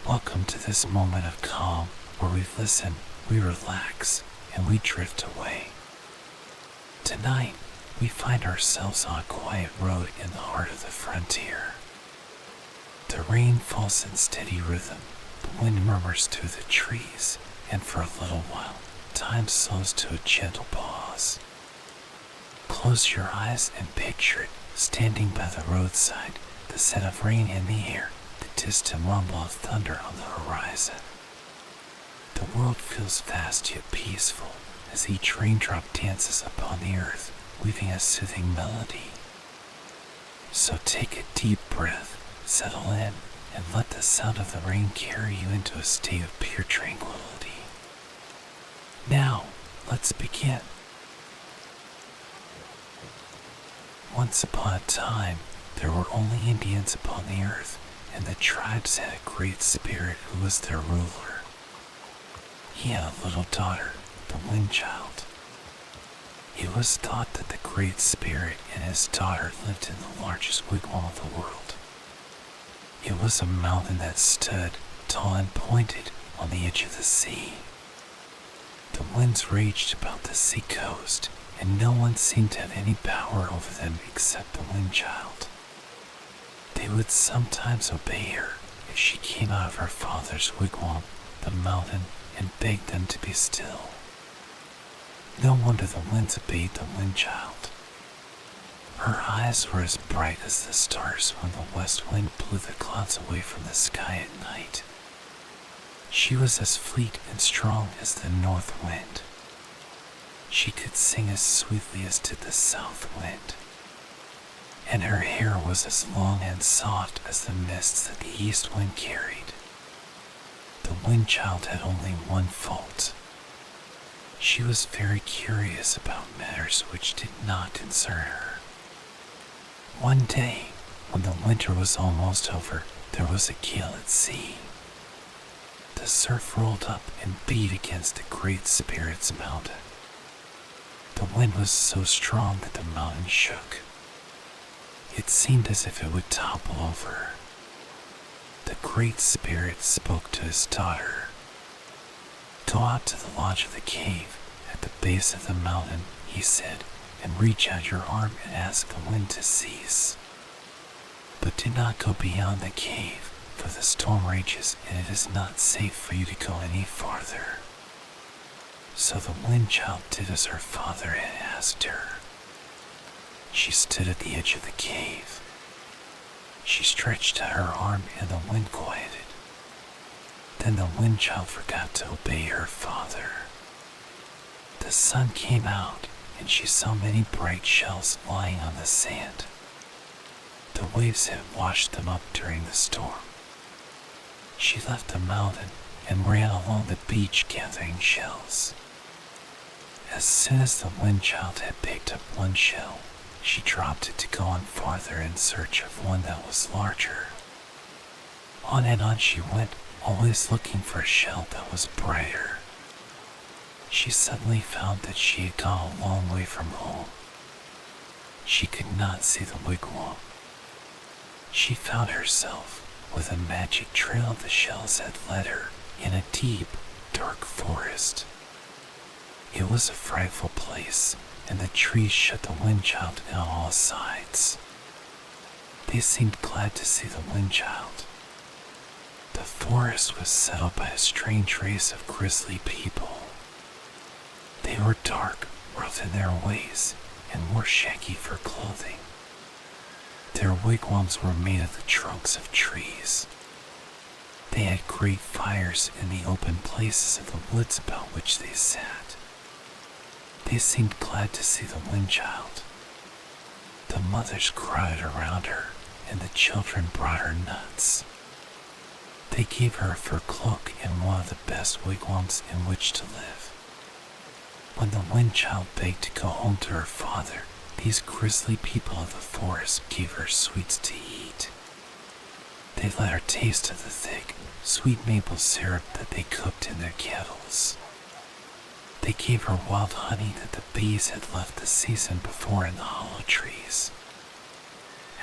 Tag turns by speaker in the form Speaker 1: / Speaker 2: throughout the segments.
Speaker 1: Welcome to this moment of calm where we listen, we relax, and we drift away. Tonight, we find ourselves on a quiet road in the heart of the frontier. The rain falls in steady rhythm, the wind murmurs through the trees, and for a little while, time slows to a gentle pause. Close your eyes and picture it, standing by the roadside, the scent of rain in the air, the distant rumble of thunder on the horizon. The world feels vast yet peaceful as each raindrop dances upon the earth, weaving a soothing melody. So take a deep breath, settle in, and let the sound of the rain carry you into a state of pure tranquility. Now, let's begin. Once upon a time, there were only Indians upon the earth, and the tribes had a great spirit who was their ruler. He had a little daughter, the Wind Child. It was thought that the Great Spirit and his daughter lived in the largest wigwam of the world. It was a mountain that stood, tall and pointed, on the edge of the sea. The winds raged about the sea coast, and no one seemed to have any power over them except the Wind Child. They would sometimes obey her if she came out of her father's wigwam, the mountain, and begged them to be still. No wonder the winds obeyed the Wind Child. Her eyes were as bright as the stars when the west wind blew the clouds away from the sky at night. She was as fleet and strong as the north wind. She could sing as sweetly as did the south wind. And her hair was as long and soft as the mists that the east wind carried. The Wind Child had only one fault. She was very curious about matters which did not concern her. One day, when the winter was almost over, there was a gale at sea. The surf rolled up and beat against the Great Spirit's mountain. The wind was so strong that the mountain shook. It seemed as if it would topple over. The Great Spirit spoke to his daughter. Go out to the lodge of the cave at the base of the mountain, he said, and reach out your arm and ask the wind to cease. But do not go beyond the cave, for the storm rages and it is not safe for you to go any farther. So the Wind Child did as her father had asked her. She stood at the edge of the cave. She stretched out her arm and the wind quieted. Then the Wind Child forgot to obey her father. The sun came out and she saw many bright shells lying on the sand. The waves had washed them up during the storm. She left the mountain and ran along the beach gathering shells. As soon as the Wind Child had picked up one shell, she dropped it to go on farther in search of one that was larger. On and on she went, always looking for a shell that was brighter. She suddenly found that she had gone a long way from home. She could not see the wigwam. She found herself, with a magic trail the shells had led her, in a deep, dark forest. It was a frightful place, and the trees shut the Wind Child in on all sides. They seemed glad to see the Wind Child. The forest was settled by a strange race of grisly people. They were dark, rough in their ways, and wore shaggy fur clothing. Their wigwams were made of the trunks of trees. They had great fires in the open places of the woods about which they sat. They seemed glad to see the Wind Child. The mothers crowded around her, and the children brought her nuts. They gave her a fur cloak and one of the best wigwams in which to live. When the Wind Child begged to go home to her father, these grisly people of the forest gave her sweets to eat. They let her taste of the thick, sweet maple syrup that they cooked in their kettles. They gave her wild honey that the bees had left the season before in the hollow trees.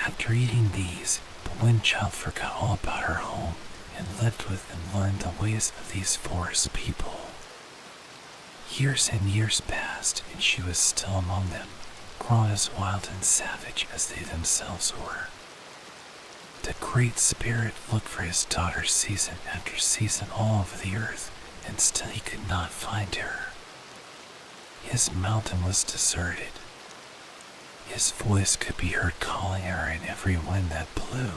Speaker 1: After eating these, the Wind Child forgot all about her home and lived with and learned the ways of these forest people. Years and years passed, and she was still among them, grown as wild and savage as they themselves were. The Great Spirit looked for his daughter season after season all over the earth, and still he could not find her. His mountain was deserted. His voice could be heard calling her in every wind that blew.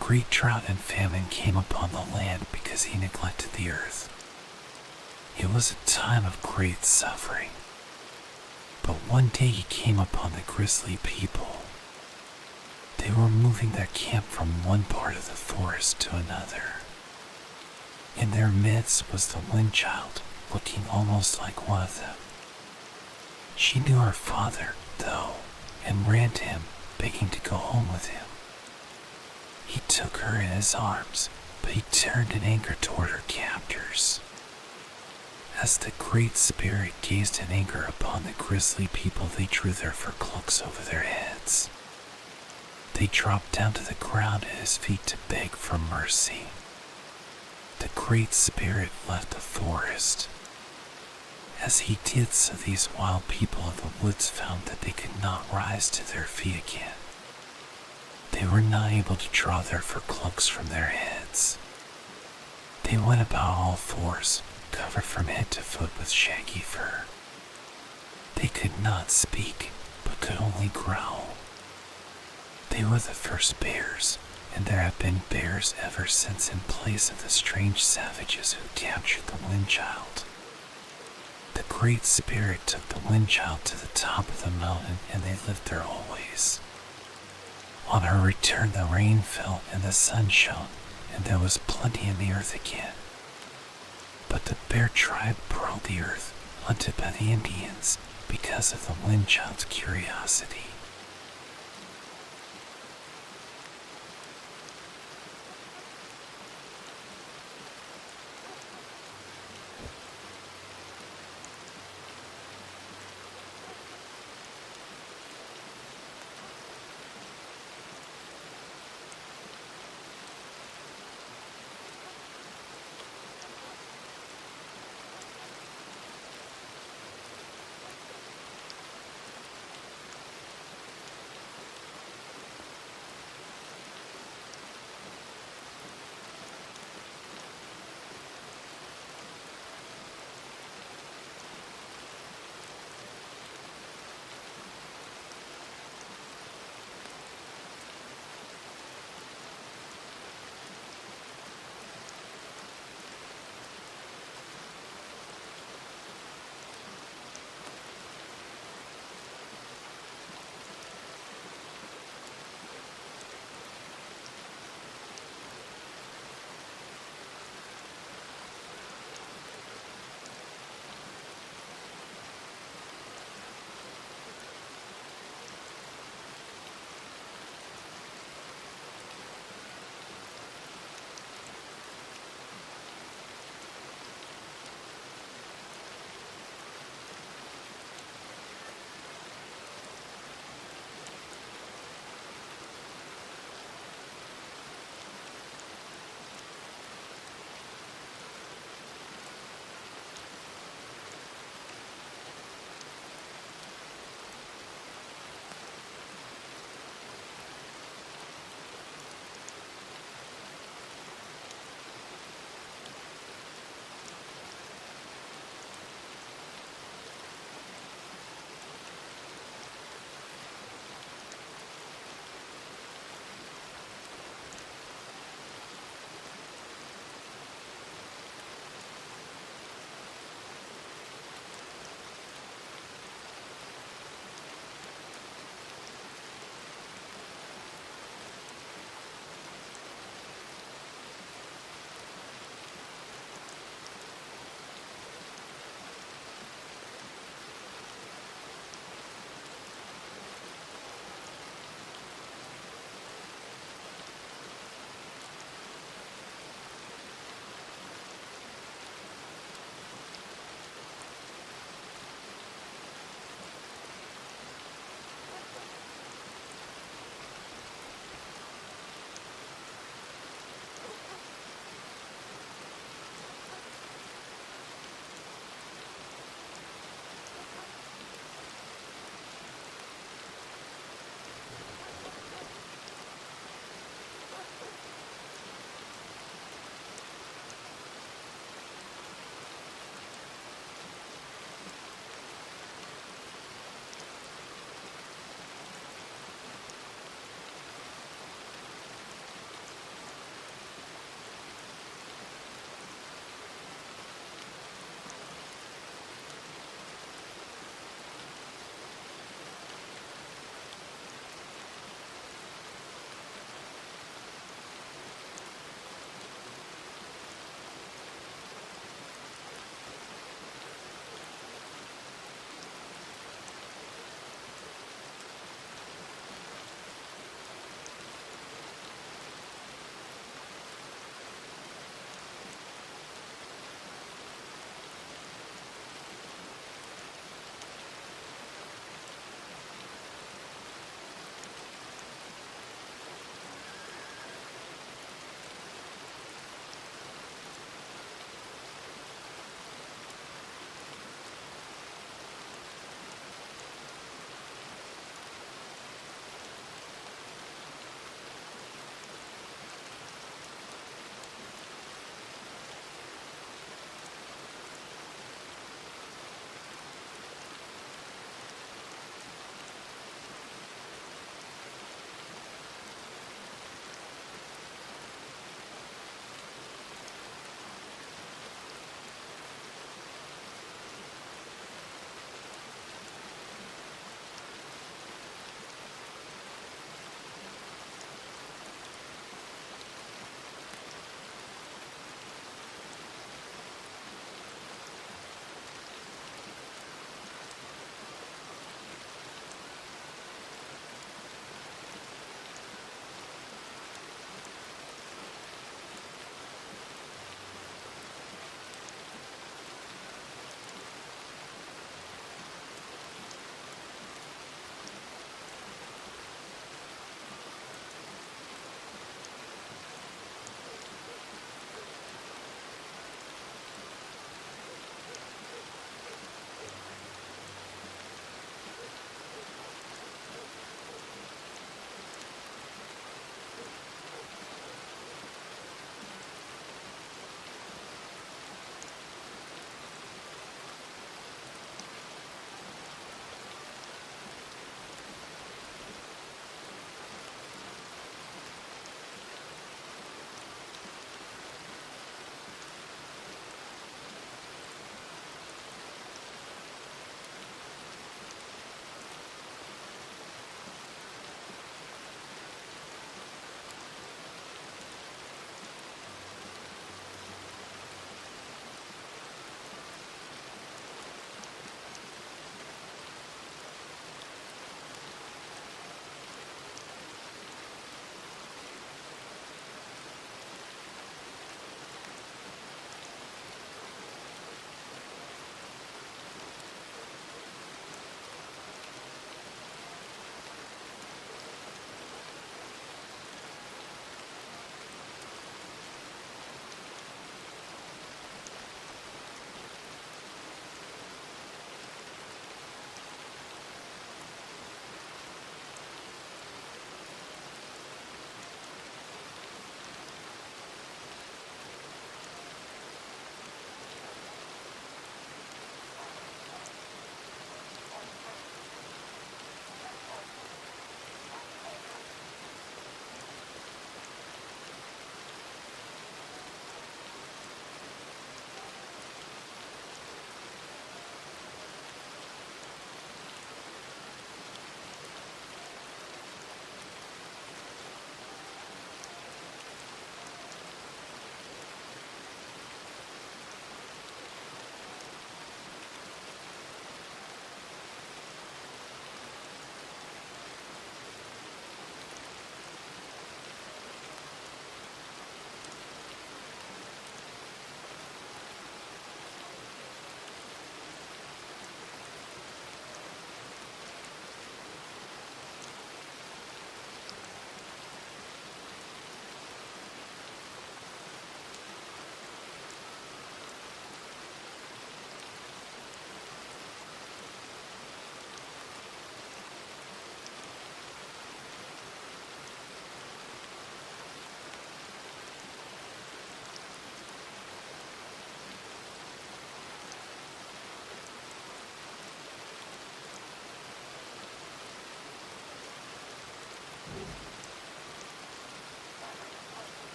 Speaker 1: Great drought and famine came upon the land because he neglected the earth. It was a time of great suffering. But one day he came upon the grisly people. They were moving their camp from one part of the forest to another. In their midst was the wind child, looking almost like one of them. She knew her father, though, and ran to him, begging to go home with him. He took her in his arms, but he turned in anger toward her captors. As the Great Spirit gazed in anger upon the grisly people, they drew their fur cloaks over their heads. They dropped down to the ground at his feet to beg for mercy. The Great Spirit left the forest. As he did so, these wild people of the woods found that they could not rise to their feet again. They were not able to draw their fur cloaks from their heads. They went about all fours, covered from head to foot with shaggy fur. They could not speak, but could only growl. They were the first bears, and there have been bears ever since in place of the strange savages who captured the wind child. The Great Spirit took the wind child to the top of the mountain, and they lived there always. On her return, the rain fell and the sun shone, and there was plenty in the earth again. But the bear tribe prowled the earth, hunted by the Indians, because of the wind child's curiosity.